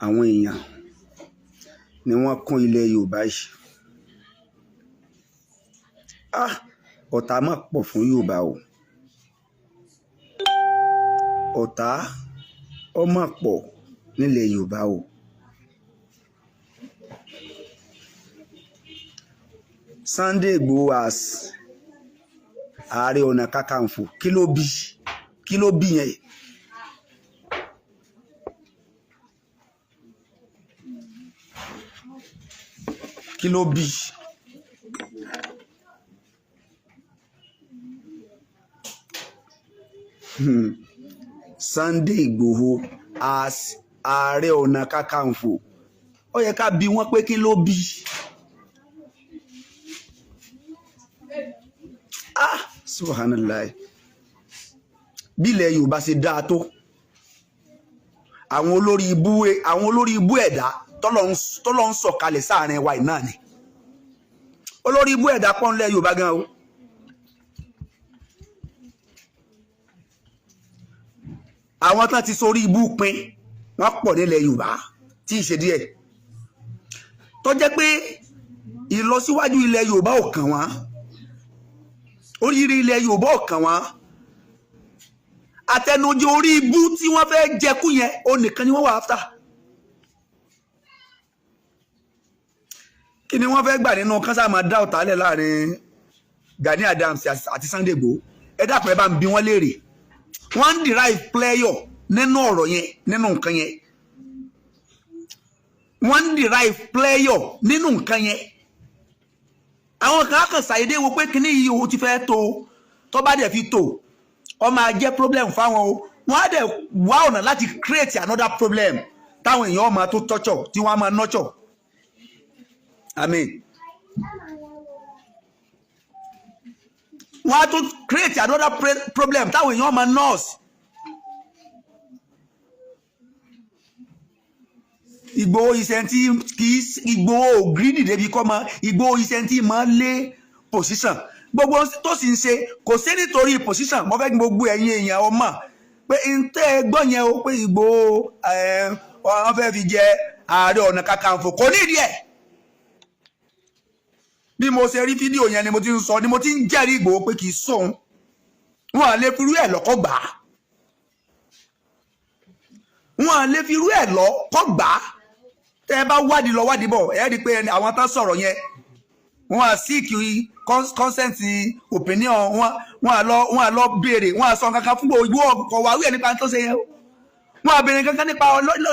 àwọn èèyàn ni wọ́n kún ilẹ̀ Yorùbá yìí. Ọ̀tá mà pọ̀ fún Yorùbá o. Ọ̀tá ó mà pọ̀ nílẹ̀ Yorùbá o. Sunday Igboho as Ààrẹ Ọ̀nà Kakanfò kí ló bí yẹn? Kí ló bí? Sunday Igboho as Ààrẹ Ọ̀nà Kakanfò ó yẹ ká bi wọ́n pé kí ló bí? Subhanallah. Bí ilẹ̀ Yorùbá ṣe dáa tó, àwọn olórí ibú ẹ̀dá tọ́lọ́ ń sọ̀kalẹ̀ sáàrin wa náà ni. Olórí ibú ẹ̀dá pọ̀ nílẹ̀ Yorùbá gan o. Àwọn tán ti sórí ibú pin wọ́n pọ̀ nílẹ̀ Yorùbá tí ì ṣe díẹ̀. Tó jẹ́ pé ìlọsíwájú ilẹ̀ Yorùbá ò kàn wọ́n. Oríire ilẹ̀ Yorùbá ò kàn wọ́n. Àtẹnujẹ orí ibú tí wọ́n fẹ́ jẹkú yẹn ó nìkan ni wọ́n wà after. Kí ni wọ́n fẹ́ gbà nínú kánsá máa dá ọ̀tálẹ̀ láàrin Gani Adams àti Sunday Igboho? Ẹ dákun ẹ bá ń bi wọ́n léèrè. Wọ́n ń derive pleasure nínú ọ̀rọ̀ yẹn, nínú nǹkan yẹn. Wọ́n ń derive pleasure nínú nǹkan yẹn. Àwọn kan kàn ṣàyédé wo pé kíní yìí o ti fẹ́ tó bá dẹ̀ fi tó ó máa jẹ́ problem fáwọn o. Wọ́n á dẹ̀ wá ọ̀nà láti create another problem táwọn èèyàn máa tó torture tí wọ́n á máa nurture. Amen. Wọ́n á tó create another problem táwọn èèyàn máa nurse. Igboho isenti Igboho greedy débi kọ́ mọ́ Igboho isenti máa lé position. Gbogbo tó sì ń ṣe kò sí nítorí position. Mo fẹ́ gbogbo ẹ̀yin èèyàn ọmọ pé ntẹ́ gbọ́n yẹn o pé Igboho wọ́n fẹ́ fi jẹ Ààrẹ Ọ̀nà Kakanfò kò ní ìdí ẹ̀. Bí mo ṣe rí fídíò yẹn ni mo ti ń sọ ni mo ti ń jẹ́rìí Igboho pé kì í sóhun. Wọ́n á lè fi irú ẹ̀ lọ́kọ́ gbà á. Wọ́n á lè fi irú ẹ̀ lọ́kọ́ gbà á. Tẹ́ ẹ bá wádìí lọ wádìí bọ̀ ẹ rí i pé àwọn tán sọ̀rọ̀ yẹn wọ́n á seek consent opinion wọ́n á lọ béèrè wọ́n á sọ kankan fún gbogbo ọkọ̀ wàwí ẹ̀ nípa tó ṣe yẹn wọ́n á béèrè kankan nípa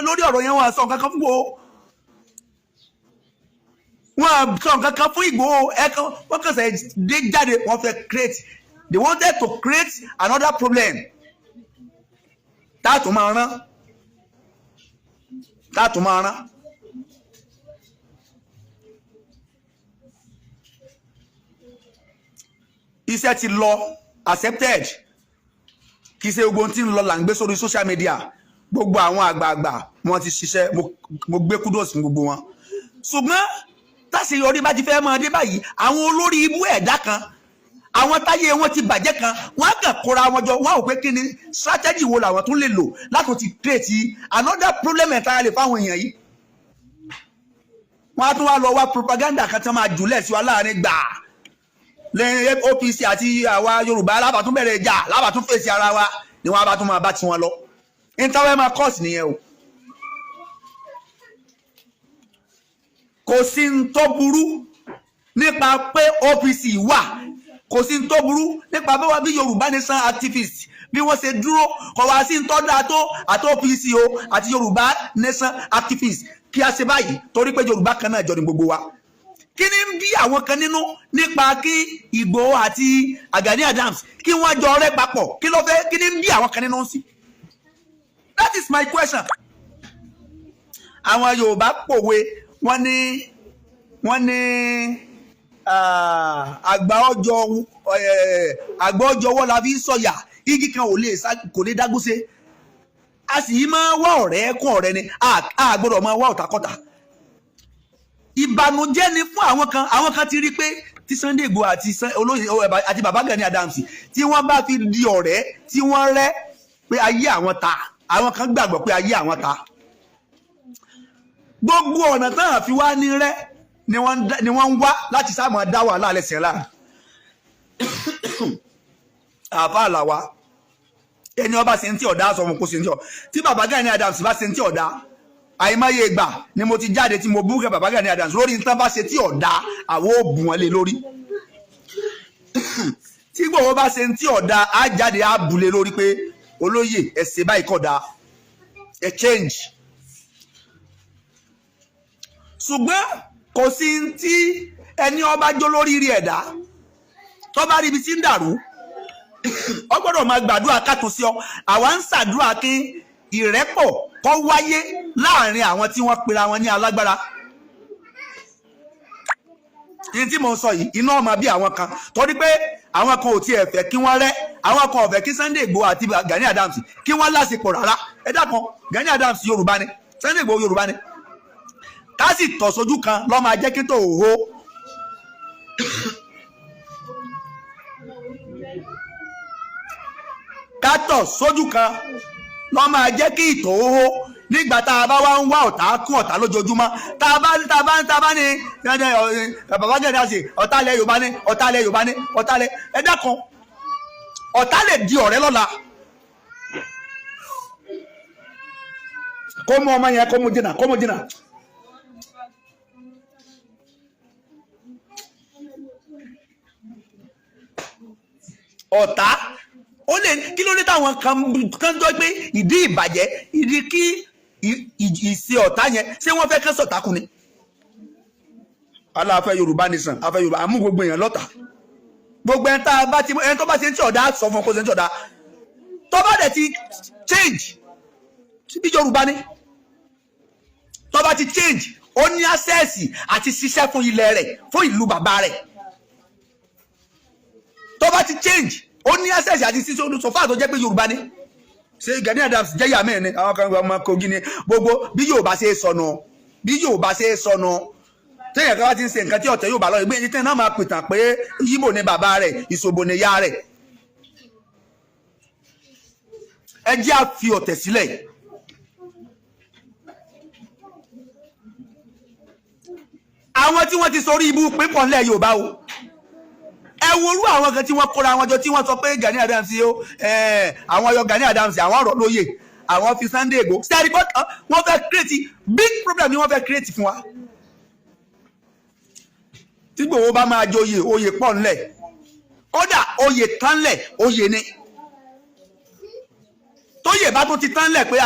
lórí ọ̀rọ̀ yẹn wọ́n á sọ kankan fún gbogbo wọ́n á sọ kankan fún Igboho ẹ̀kan wọ́n kàn sẹ́ dé jáde wọ́n fẹ́ create they wanted to create another problem táàtù máa rán. Iṣẹ́ ti lọ accepted kì í ṣe gbogbo tí ń lọ là ń gbé sórí social media. Gbogbo àwọn àgbààgbà wọn ti ṣiṣẹ́ mo gbé kudos fún gbogbo wọn. Ṣùgbọ́n táṣeyọrí bá ti fẹ́ máa dé báyìí àwọn olórí ibú ẹ̀dá kan àwọn táyé wọn ti bàjẹ́ kan wọ́n á kàn kóra wọn jọ wọ́n á wò pé kí ni strategy wo làwọn tún lè lò láti ti create another problem entirely fáwọn èèyàn yìí. Wọ́n á tún wá lọ wá propaganda kan tí wọ́n máa jùlẹ̀ sí wa láàrin gbà lẹ́yìn OPC àti àwa Yorùbá lábàtún bẹ̀rẹ̀ ìjà lábàtún fèsì ara wa ni wọ́n bá tún máa bá tí wọn lọ. Interweb máa course nìyẹn o. Kò sí ń tó burú nípa pé OPC wà. Kò sí ń tó burú nípa bí wọ́n bí Yorùbá nation activist bí wọ́n ṣe dúró kò wá sí ń tọ́ dáa tó àti OPC o àti Yorùbá nation activist kí a ṣe báyìí torí pé Yorùbá kan náà jọ ní gbogbo wa. Kí ni ń bí àwọn kan nínú nípa kí Igboho àti Gani Adams kí wọ́n jọ rẹ́ papọ̀ kí ló fẹ́ kí ni ń bí àwọn kan nínú sí? That is my question. Àwọn Yorùbá pòwe wọ́n ní àgbà ọjọ́ wọ́n la fi sọ̀yà igi kan kò lè dágúnṣe. A sì máa wá ọ̀rẹ́ kún ọ̀rẹ́ ni a gbọ́dọ̀ máa wá ọ̀tàkọ́tà. Ìbànújẹ́ ni fún àwọn kan ti rí pé tí Sunday Igboho àti bàbá Gani Adams tí wọ́n bá fi di ọ̀rẹ́ tí wọ́n rẹ́ pé ayé àwọn ta àwọn kan gbàgbọ́ pé ayé àwọn ta gbogbo ọ̀nà tán fi wá ní rẹ́ ni wọ́n ń wá láti sáà máa dá wàhálà lẹ́sẹ̀ láà àfa àlàwà ẹni ọba ṣe ń tí ọ̀dá sọ fún kó ṣe ń tí ọ̀ tí bàbá Gani Adams bá ṣe ń tí ọ̀dá àìmáyé ìgbà ni mo ti jáde tí mo bú kẹ bàbá Gani Adams lórí nǹkan bá ṣe tí ọ̀dá àwọn òògùn wọn lé lórí tí Igboho bá ṣe ń tí ọ̀dá á jáde á bulé lórí pé olóyè ẹ̀sẹ̀ báyìí kódà ẹ change ṣùgbọ́n kò sí tí ẹni ọba jó lórí rí ẹ̀dá tó bá rí ibi tí ń dàrú ọ gbọ́dọ̀ máa gbàdúrà kàtúnṣe ọ àwa ń ṣàdúrà kí ìrẹ́pọ̀ kó wáyé láàrin àwọn tí wọ́n pera wọn ní alágbára ní tí mo ń sọ yìí iná ọmọ bí àwọn kan torí pé àwọn kan ò tiẹ̀ fẹ́ kí wọ́n rẹ́ àwọn kan ò fẹ́ kí Sunday Igboho àti Gani Adams kí wọ́n lásìkò rárá ẹ dákun Gani Adams Yorùbá ni Sunday Igboho Yorùbá ni ká sì tọ̀ sójú kan lọ́ máa jẹ́ kí tó hó ká tọ̀ sójú kan lọ́ máa jẹ́ kí ìtò hó nígbà tá a bá wá ń wá ọ̀tá kún ọ̀tá lójoojúmọ́ tá a bá ní bàbá Gani Adams ọ̀tá ilẹ̀ Yorùbá ní ọ̀tá ilẹ̀ Yorùbá ní ọ̀tá ilẹ̀ ẹ dákun ọ̀tá lè di ọ̀rẹ́ lọ́la kó mú ọmọ yẹn kó mú jìnnà ọ̀tá ó lè kí ló dé táwọn kan jọ pé ìdí ìbàjẹ́ ìdí kí ìṣe ọ̀tá yẹn ṣé wọ́n fẹ́ kán sọ̀tá kù ni. aláfẹ́ Yorùbá nìsan afẹ́ Yorùbá àmú gbogbo èèyàn lọ́tà gbogbo ẹni tó bá ṣe ń tí ọ̀dá sọ fún kó ṣe ń tí ọ̀dá tó bá dẹ̀ ti change bí Yorùbá ni tó bá ti change ó ní access àti ṣiṣẹ́ fún ilẹ̀ rẹ̀ fún ìlú bàbá rẹ̀ tó bá ti change ó ní access àti ṣiṣẹ́ olùsọ̀fà tó jẹ́ pé Yorùbá ni ṣe Gani Adams jẹ́ yà mẹ́rin ni àwọn kan ọmọ Kogi ni gbogbo bí Yorùbá ṣe sọnù téèyàn kan bá ti ń ṣe nǹkan tí ọ̀tẹ̀ Yorùbá lọ́rọ̀ ìgbé ẹni tẹ́ẹ̀ náà máa pìtàn pé Yíbò ni bàbá rẹ̀ Ìṣòbò ni ìyá rẹ̀ ẹ jẹ́ á fi ọ̀tẹ̀ sílẹ̀ àwọn tí wọ́n ti sọ orí ibú pípọ̀ ńlẹ̀ Yorùbá o ẹ worú àwọn kan tí wọ́n kóra wọn jọ tí wọ́n sọ pé Gani Adams o àwọn ọyọ Gani Adams àwọn ọ̀rọ̀ lóye àwọn fi Sunday Igboho steady but wọ́n fẹ́ create big problem ni wọ́n fẹ́ create fún wa tí Igboho bá máa joyè oyè pọ̀ ńlẹ̀ kódà oyè tán lẹ̀ oyè ni tóyè bá tún ti tán lẹ̀ pé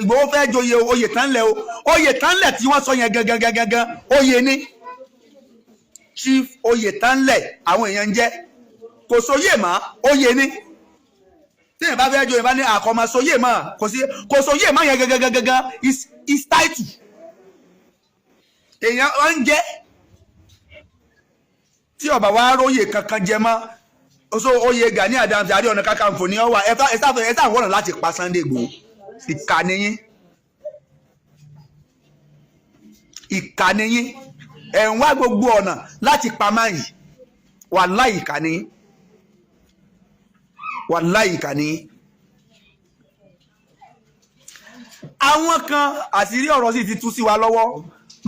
Igboho fẹ́ joyè oyè tán lẹ̀ o oyè tán lẹ̀ tí wọ́n sọ yẹn gangan oyè ni chief oyè tán lẹ̀ àwọn èèyàn ń jẹ́ kò sóyè mọ́ oyè ni tí èèyàn bá fẹ́ joyè bá ní àkọ́mọ sóyè mọ́ kò sóyè mọ́ yẹn gangan is title èèyàn ń jẹ́ tí ọba wa róyè kankan jẹ mọ́ oṣù oyè Gani Adams Ààrẹ Ọ̀nà Kakanfò ní ọwà ẹ̀sà wọ̀nà láti pa Sunday Igboho ìkànnì yín ẹ̀ ń wá gbogbo ọ̀nà láti pa máa yìí wàláhì ìkànnì àwọn kan àṣírí ọ̀rọ̀ sì ti tú sí wa lọ́wọ́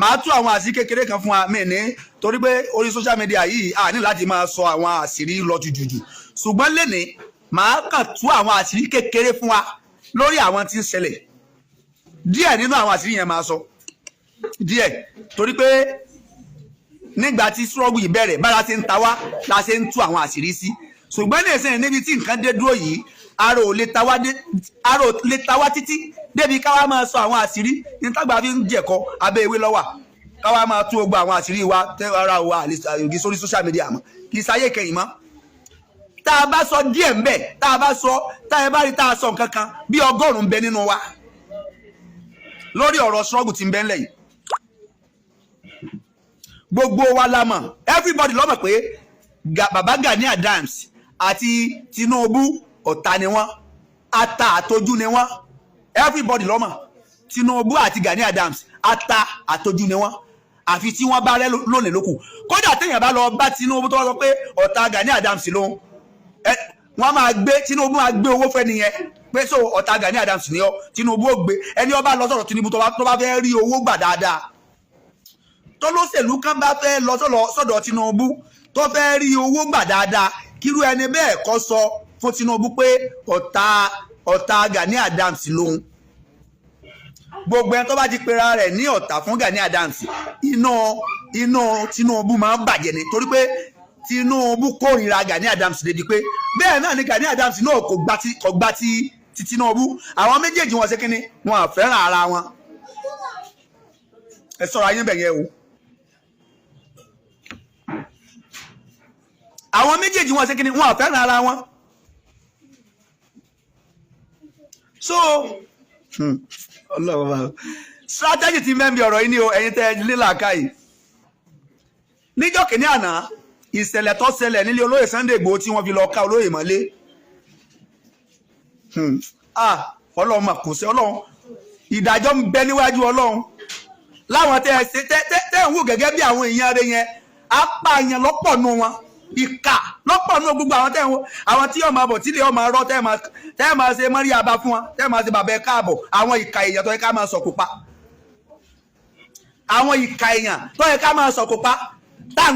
màá tú àwọn àṣírí kékeré kan fún wa mí ní torí pé orí social media yìí a ní láti máa sọ àwọn àṣírí lọ jùjùjù ṣùgbọ́n lénìí màá kàn tú àwọn àṣírí kékeré fún wa lórí àwọn tí ń ṣẹlẹ̀ díẹ̀ nínú àwọn àṣírí yẹn máa sọ díẹ̀ torí pé nígbà tí struggle yìí bẹ̀rẹ̀ bára ṣe ń ta wá la ṣe ń tú àwọn àṣírí sí ṣùgbọ́n ní ìsìn níbi tí nǹkan dé dúró yìí arò lè ta wá títí débi káwá máa sọ àwọn àṣírí ní tágbà fi ń jẹ̀kọ abẹ́ ewé lọ́wà káwá máa tú gbogbo àwọn àṣírí wa ara wa àlèkì sórí social media mọ́ kì í sáyé kẹyìn mọ́ tá a bá sọ díẹ̀ ń bẹ̀ tá a bá sọ tá a bá rí tá a sọ nǹkan kan bí 100 bẹ nínú wa lórí ọ̀rọ̀ struggle tí ń bẹ ńlẹ̀ yìí gbogbo wa la mọ̀ everybody ló mọ̀ pé bàbá Gani Adams àti Tinubu ọ̀tá ni wọ́n ata àtojú ni wọ́n everybody ló mọ̀ Tinubu àti Gani Adams ata àtojú ni wọ́n àfi tí wọ́n bá rẹ́ lónìí lókù kódà téèyàn bá lọ bá Tinubu tó wọ́n sọ pé ọ̀tá Gani Adams ló wọ́n máa gbé Tinubu máa gbé owó fẹ́ nìyẹn pé so ọ̀tá Gani Adams ni ọ́ Tinubu ó gbé ẹni ó bá lọ sọ̀rọ̀ Tinubu tó bá fẹ́ rí owó gbà dáadáa tó lóṣèlú kan bá fẹ́ lọ sọ́dọ̀ Tinubu tó fẹ́ rí owó gbà dáadáa kírú ẹni bẹ́ẹ̀ kọ́ sọ fún Tinubu pé ọ̀tá Gani Adams lòun gbogbo ẹni tó bá ti pera rẹ̀ ní ọ̀tá fún Gani Adams iná Tinubu máa ń bàjẹ́ ni torí pé Tinubu kórìíra Gani Adams débi pé bẹ́ẹ̀ náà ni Gani Adams náà kò gbà ti Tinubu àwọn méjèèjì wọn ṣe kínní wọn à fẹ́ràn ara wọn ẹ sọ̀rọ̀ ayé bẹ̀yẹ o àwọn méjèèjì wọn ṣe kínní wọn à fẹ́ràn ara wọn so strategy ti mẹ́bí ọ̀rọ̀ yìí ni o ẹ̀yin tẹ́ lílàkà yìí níjọ́ kìíní àná ìṣẹ̀lẹ̀ tó ṣẹlẹ̀ nílé olóyè Sunday Igboho tí wọ́n fi lọ ká olóyè mọ́lé ọlọ́run mà kò sí ọlọ́run ìdájọ́ ń bẹ níwájú ọlọ́run láwọn tẹ́ ń wò gẹ́gẹ́ bí àwọn èèyàn rẹ̀ yẹn apààyàn lọ́pọ̀ nù wọn ìkà lọ́pọ̀ nù gbogbo àwọn tẹ́ ń wò àwọn tí ọmọ àbọ̀ tí lè ọmọ arọ́ tẹ́ máa ṣe mọ́rí àbá fún wọn tẹ́ máa ṣe bàbá ẹ̀ káàbọ̀ àwọn ìkà èèyàn tó yẹ ká máa sọ̀kò pa àwọn ìkà èèyàn tó yẹ ká máa sọ̀kò pa tá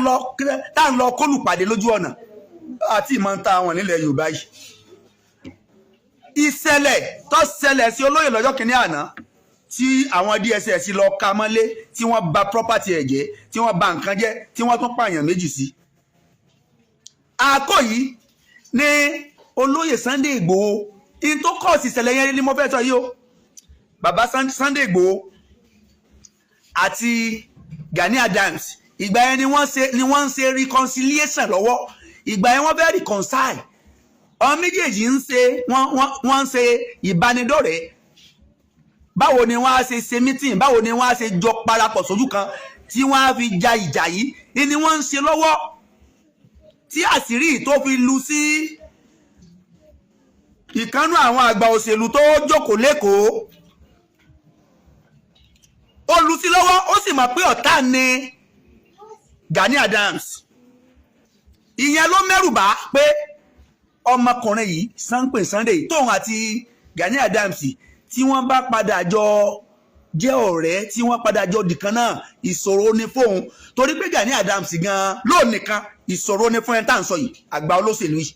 ń lọ kólùpàdé lójú ọ̀nà àti ìmọ̀ ń ta àwọn nílẹ̀ Yorùbá yìí ìṣẹ̀lẹ̀ tó ṣẹlẹ̀ sí olóyè lọ́jọ́ kìíní àná tí àwọn DSS lọ ka mọ́lé tí wọ́n bà property ẹ̀ jẹ́ tí wọ́n bà nǹkan jẹ́ tí wọ́n tún pààyàn méjì sí àkó yìí ní olóyè Sunday Igboho in tó kọ́ sí ìṣẹ̀lẹ̀ yẹn ni mo fẹ́ sọ yìí o bàbá Sunday Igboho àti Gani Adams ìgbà yẹn ni wọ́n ń ṣe reconciliation lọ́wọ́ ìgbà yẹn wọ́n fẹ́ reconcile àwọn méjèèjì wọ́n ń ṣe ìbánidọ́rẹ̀ẹ́ báwo ni wọ́n á ṣe meeting báwo ni wọ́n á ṣe jọ parapọ̀ sójú kan tí wọ́n á fi ja ìjà yìí ni wọ́n ń ṣe lọ́wọ́ tí àṣírí tó fi lu sí ìkánú àwọn àgbà òṣèlú tó jókòó lẹ́kọ̀ọ́ ó lu sí lọ́wọ́ ó sì mọ̀ pé ọ̀tá ni Gani Adams ìyẹn ló mẹ́rùbá pé ọmọkùnrin yìí Sunday Sunday tóun àti Gani Adams tí wọ́n bá padà jọ jẹ́ ọ̀rẹ́ tí wọ́n padà jọ dìkan náà ìṣòro ni fóun torí pé Gani Adams gan lónìkan ìṣòro ni fún ẹ̀ tá à ń sọ yìí àgbà olóṣèlú yìí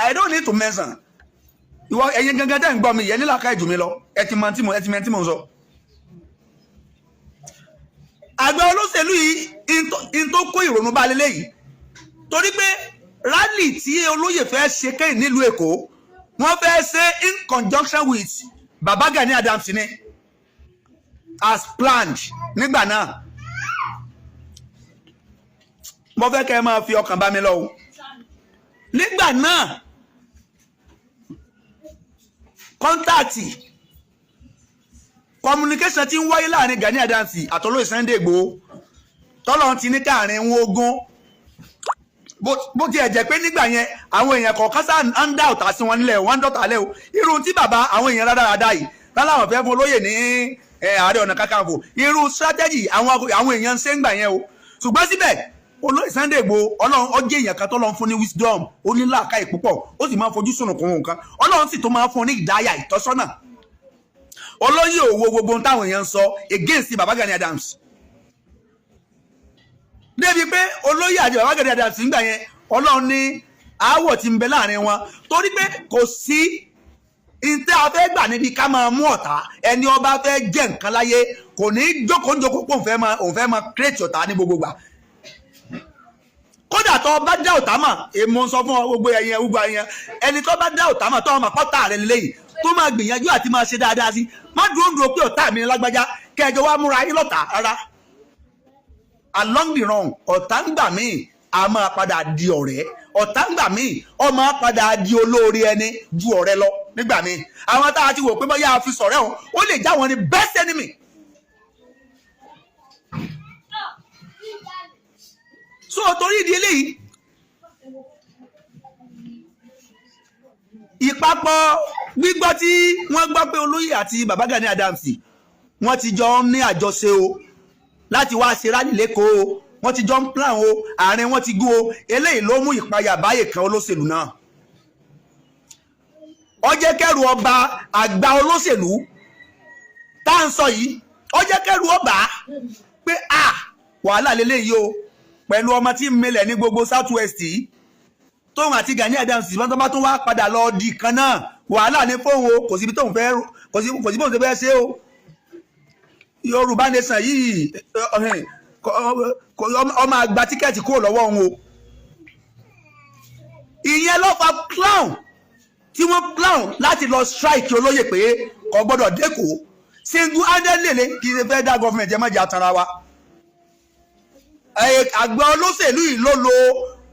I don't need to mention ìwọ ẹ̀yin gangan tẹ́ ń gbọ́ mi yẹn nílà ká ìjù mi lọ ẹ ti mọ̀ tí mo ń sọ àgbà olóṣèlú yìí in tó kó ìrònú bá lélẹ̀ yìí torí pé rally tí olóyè fẹ́ ṣe kẹ́yìn nílùú Èkó wọ́n fẹ́ ṣe in conjunction with Baba Gani Adams ni as planned nígbà náà mo fẹ́ kẹ́ ẹ máa fi ọkàn bá mi lọ o nígbà náà kọ́ńtàtì communication tí ń wáyé láàrin Gani Adams àtolóyè Sunday Igboho tọ́lọ́ ti ní káàrin wọn ogún bó ti ẹ̀ jẹ́ pé nígbà yẹn àwọn èèyàn kọ̀ọ̀kan sáà ń dá ọ̀tá sí wọn nílẹ̀ wọ́n ń dọ̀tà lẹ́ o irú tí bàbá àwọn èèyàn rádaràda yìí láláwọn fẹ́ fún olóyè ní Ààrẹ Ọ̀nà Kakanfò irú strategy àwọn èèyàn ń ṣe ń gbà yẹn o ṣùgbọ́n síbẹ̀ olóyè Sunday Igboho ọlọ́run ọjọ́ èèyàn kan tọ́lọ́run fún ní wisdom ó ní làákàyè púpọ̀ ó sì máa ń fojú sùnùkùn nǹkan ọlọ́run sì tó máa ń fún ní ìdáyà ìtọ́sọ́nà olóyè òwò gbogbo táwọn èèyàn ń sọ against Baba Gani Adams débi pé olóyè àti Baba Gani Adams nígbà yẹn ọlọ́run ní aáwọ̀ tí ń bẹ láàrin wọn torí pé kò sí ìtẹ́ afẹ́ gbà níbi ká máa mú ọ̀tá ẹni ọba fẹ́ jẹ́ nǹkan láyé kò ní jókòó pé òun fẹ́ máa create ọ̀tá ní gbogbo gbà kódà tó bá dá ọ̀tá mà èmo sọ fún gbogbo ẹ̀yẹn gbogbo ẹ̀yẹn ẹni tó bá dá ọ̀tá mà tó ọmọ pọ́tà rẹ̀ lélẹ́yìn tó máa gbìyànjú àti máa ṣe dáadáa sí má dúró pé ọ̀tá mi lágbájá kẹjọ wá múra yín lọ́tà rárá along the run ọ̀tá ń gbà míì a máa padà di ọ̀rẹ́ ọ̀tá ń gbà míì ó máa padà di olóore ẹni ju ọ̀rẹ́ lọ nígbà míì àwọn tá a ti wò pé bóyá a fi sọ̀rẹ́ wọn ó lè já wọn ní best enemy. so torí ìdí eléyìí ìpapọ̀ gbígbọ́ tí wọ́n gbọ́ pé olóyè àti Baba Gani Adams wọ́n ti jọ ní àjọṣe o láti wá ṣe rálì lẹ́kọ̀ọ́ wọ́n ti jọ ń plan o àárín wọn ti gún o eléyìí ló mú ìpayà báyè kan olóṣèlú náà ó jẹ́ kẹ́rù ọba àgbà olóṣèlú tá à ń sọ yìí ó jẹ́ kẹ́rù ọba pé wàhálà lélẹ́yìí o pẹ̀lú ọmọ tí ń mẹlẹ̀ ní gbogbo south west yìí tóun àti Gani Adams wọ́n tó bá tún wá padà lọ di kan náà wàhálà ní fóun o kò síbi tóun fẹ́ kò sí bóun ṣe fẹ́ ṣe o Yorùbá nation yìí ọmọ àgbà tíkẹ́ẹ̀tì kúrò lọ́wọ́ òun o ìyẹn ló fa clown tí wọ́n clown láti lọ strike olóyè pé kò gbọ́dọ̀ dẹ́kọ̀ single handed lele kì í ṣe federal government ẹ má jẹ́ àtàrà wa àgbà olóṣèlú yìí ló lo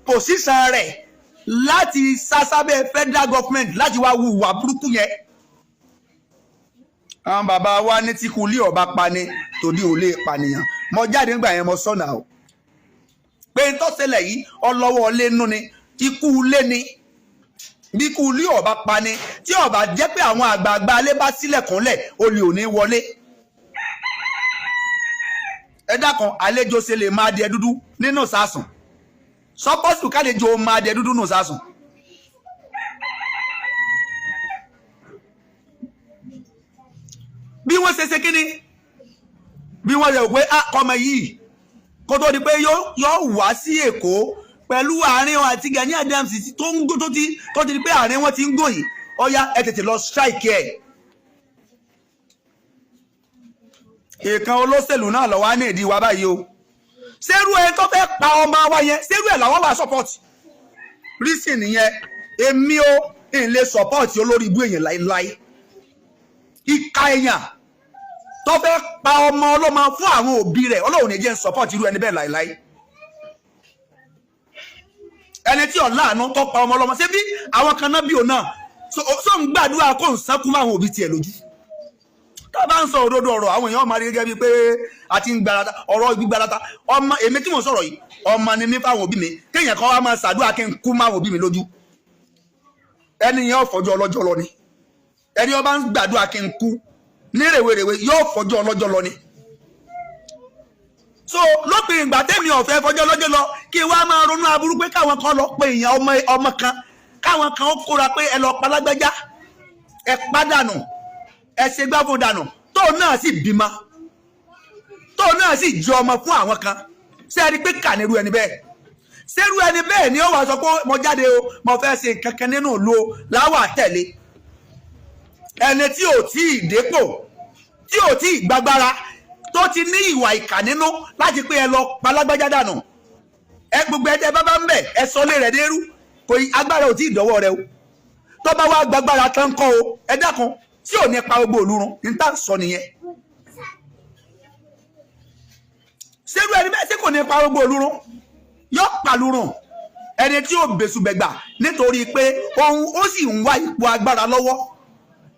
position rẹ̀ láti sásábẹ́ federal government láti wá wu ìwà burúkú yẹn àwọn bàbá wa ní tí kú lé ọba pani tòdí ò lè pànìyàn mo jáde nígbà yẹn mo sọnà o pé n tó ṣẹlẹ̀ yìí ọlọ́wọ́ lẹ́nu ni ikú lé ni bí kú lé ọba pani tí ọba jẹ́ pé àwọn àgbààgbà alẹ́ bá sílẹ̀kùnlẹ̀ olè ò ní wọlé ẹ dákan àlejò ṣe lè máa dẹ dúdú nínú sásùn sọpọ́sù kálejò máa dẹ dúdú nínú sásùn bí wọ́n ṣe kíní bí wọ́n rẹ̀ pé ọmọ yìí kó tó di pé yóò wá sí Èkó pẹ̀lú àárín wọn àti Gani Adams tó ń gbó tó ti di pé àárín wọn ti ń gòyìn ọya ẹ tètè lọ strike ẹ̀ èèkan olóṣèlú náà lọ wá ní ìdí wa báyìí o ṣerú ẹ tó fẹ́ pa ọmọ wa yẹn ṣerú ẹ làwọn wà support reason yẹn èmi ò ń lè support olórí ibú èèyàn láíláí ìka èèyàn tó fẹ́ pa ọmọ ọlọ́mọ fún àwọn òbí rẹ̀ Ọlọ́run ní jẹ́ ń support irú ẹni bẹ́ẹ̀ láíláí ẹni tí ọ̀la àánú tó pa ọmọ ọlọ́mọ ṣé bí àwọn kan náà bí òun náà so ń gbàdúrà kó ń sánkú máa àwọn òbí tiẹ̀ lójú tá a bá ń sọ òdodo ọ̀rọ̀ àwọn èèyàn máa rí gẹ́gẹ́ bíi pé a ti ń gbarata ọ̀rọ̀ gbígbarata ọmọ èmi tí mo sọ̀rọ̀ yìí ọmọ ni mí fáwọn òbí mi kéèyàn kan wá máa ṣàdúrà kí n kú máwọn òbí mi lójú ẹni yẹn ò fọjọ́ ọlọ́jọ́ lọ ni ẹni ó bá ń gbàdúrà kí n kú ní rèwerèwe yóò fọjọ́ ọlọ́jọ́ lọ ni so lópin ìgbà tẹ́mi ọ̀fẹ́ fọjọ́ ọlọ́jọ́ lọ kí wá máa ronú aburú pé káwọn kan lọ pe èèyàn ọmọ kan káwọn kan ó kóra pé ẹ lọ palágbẹ́já ẹ pádànù ẹ ṣe gbáfò dànù tóun náà sì bímọ tóun náà sì jẹ ọmọ fún àwọn kan ṣé ẹ rí pé kà nírú ẹni bẹ́ẹ̀ ṣérú ẹni bẹ́ẹ̀ ni ó wàá sọ pé mo jáde o mo fẹ́ ṣe kankan nínú ìlú o láwà tẹ̀lé ẹni tí ò tí ì dépò tí ò tí ì gbàgbára tó ti ní ìwà ìkà nínú láti pé ẹ lọ palágbájá dànù ẹ gbogbo ẹ tẹ bá ń bẹ ẹ sọ lé rẹ dérú kò agbára ò tí ì dọ́wọ́ rẹ o tó bá wá gbàgbára tán kọ́ o ẹ dákun tí ò ní pa gbogbo olúrun ní tá sọ nìyẹn ṣérú ẹni bẹ́ẹ̀ tí kò ní pa gbogbo olúrun yóò pàlúrùn ẹni tí ò bẹ̀sùbẹ̀gbà nítorí pé òun ó sì ń wá ipò agbára lọ́wọ́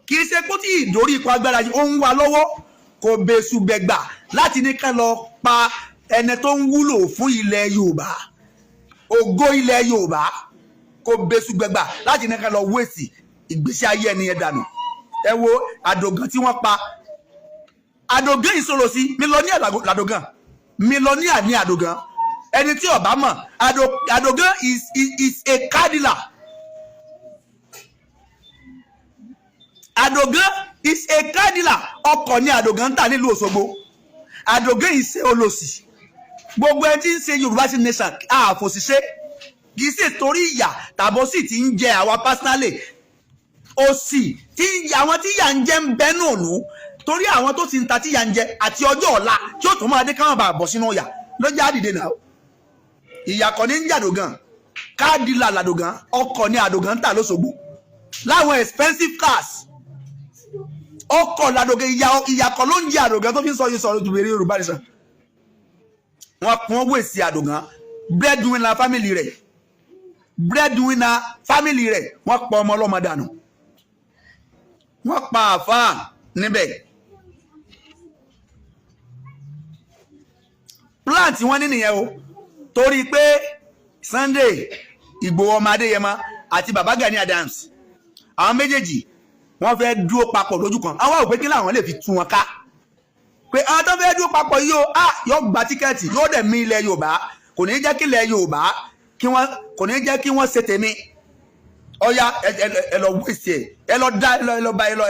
kì í ṣe pé tí ìdórí ipò agbára yìí ó ń wá lọ́wọ́ kò bẹ̀sùbẹ̀gbà láti ní ká lọ pa ẹni tó ń wúlò fún ilẹ̀ Yorùbá ògo ilẹ̀ Yorùbá kò bẹ̀sùbẹ̀gbà láti ní ká lọ wéèsì ìgbésí ayé ẹni yẹn dànù ẹ wo àdògán tí wọ́n pa àdògán ìṣòro sí mílíọ̀nìyà làdògán mílíọ̀nìyà ní àdògán ẹni tí ó bá mọ̀ àdògán is a car dealer àdògán is a car dealer ọkọ̀ ní àdògán ń tà nílùú Òṣogbo àdògán ìṣe olòṣì gbogbo ẹni tí ń ṣe Yorùbá sí nation àfòṣìṣẹ́ kì í ṣe torí ìyà tàbó sì ti ń jẹ àwa personally òsì tí àwọn tí yà ń jẹ ń bẹ́nu òlú torí àwọn tó ti ń ta tí yà ń jẹ àti ọjọ́ ọ̀la tí ó tún máa dé káwọn bá bọ̀ sínú ọ̀yà ló já dìde náà ìyàkọ̀ ní ń jàdògán káàdìlà làdògán ọkọ̀ ní àdògán ń tà lóṣogbo láwọn expensive cars ọkọ̀ làdògán ìyàkọ̀ ló ń jẹ àdògán tó fi ń sọ yìí sọ̀rọ̀ tùbẹ̀rẹ̀ Yorùbá nìsan wọn kún wèsì àdògán breadwinner family rẹ̀ wọ́n pa ọmọ ọlọ́mọ dànù wọ́n pa àfáà níbẹ̀ plan tí wọ́n ní nìyẹn o torí pé Sunday Igboho ọmọ Adéyẹmọ àti bàbá Gani Adams àwọn méjèèjì wọ́n fẹ́ dúró papọ̀ lójú kan àwọn ò pé kí làwọn lè fi tú wọn ká pé àwọn tó fẹ́ dúró papọ̀ yìí o yóò gba tíkẹ́ẹ̀tì yóò dẹ̀ mì ilẹ̀ Yorùbá kò ní jẹ́ kí ilẹ̀ Yorùbá kò ní jẹ́ kí wọ́n ṣe tèmi ọ̀ya ẹ lọ wíṣẹ́ ẹ lọ dá ẹ lọ bá ẹ lọ.